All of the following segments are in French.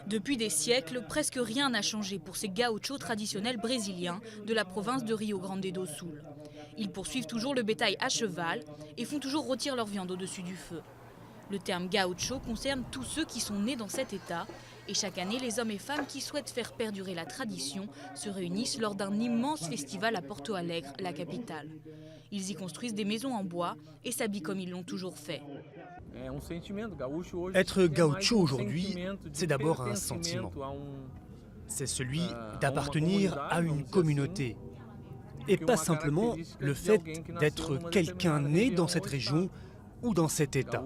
Depuis des siècles, presque rien n'a changé pour ces gauchos traditionnels brésiliens de la province de Rio Grande do Sul. Ils poursuivent toujours le bétail à cheval et font toujours rôtir leur viande au-dessus du feu. Le terme gaucho concerne tous ceux qui sont nés dans cet état et chaque année, les hommes et femmes qui souhaitent faire perdurer la tradition se réunissent lors d'un immense festival à Porto Alegre, la capitale. Ils y construisent des maisons en bois et s'habillent comme ils l'ont toujours fait. Être gaucho aujourd'hui, c'est d'abord un sentiment. C'est celui d'appartenir à une communauté. Et pas simplement le fait d'être quelqu'un né dans cette région ou dans cet état.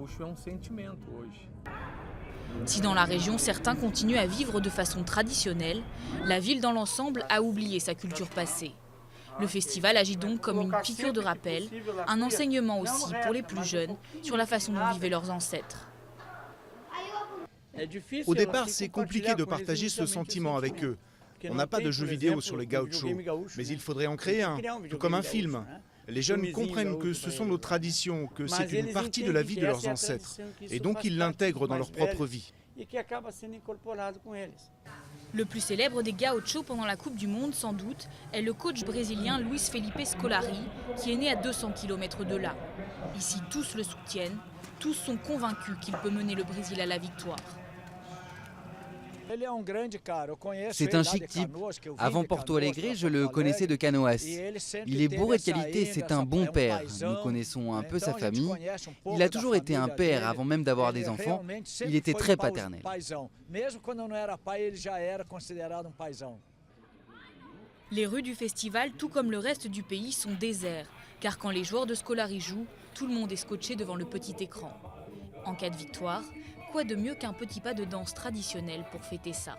Si dans la région, certains continuent à vivre de façon traditionnelle, la ville dans l'ensemble a oublié sa culture passée. Le festival agit donc comme une piqûre de rappel, un enseignement aussi pour les plus jeunes sur la façon dont vivaient leurs ancêtres. Au départ, c'est compliqué de partager ce sentiment avec eux. On n'a pas de jeux vidéo sur les gauchos, mais il faudrait en créer un, tout comme un film. Les jeunes comprennent que ce sont nos traditions, que c'est une partie de la vie de leurs ancêtres, et donc ils l'intègrent dans leur propre vie. Le plus célèbre des gauchos pendant la Coupe du Monde, sans doute, est le coach brésilien Luis Felipe Scolari, qui est né à 200 km de là. Ici, tous le soutiennent, tous sont convaincus qu'il peut mener le Brésil à la victoire. C'est un chic type. Avant Porto Alegre, je le connaissais de Canoas. Il est bourré de qualité, c'est un bon père. Nous connaissons un peu sa famille. Il a toujours été un père avant même d'avoir des enfants. Il était très paternel. Les rues du festival, tout comme le reste du pays, sont déserts, car quand les joueurs de Scolari jouent, tout le monde est scotché devant le petit écran. En cas de victoire, quoi de mieux qu'un petit pas de danse traditionnel pour fêter ça ?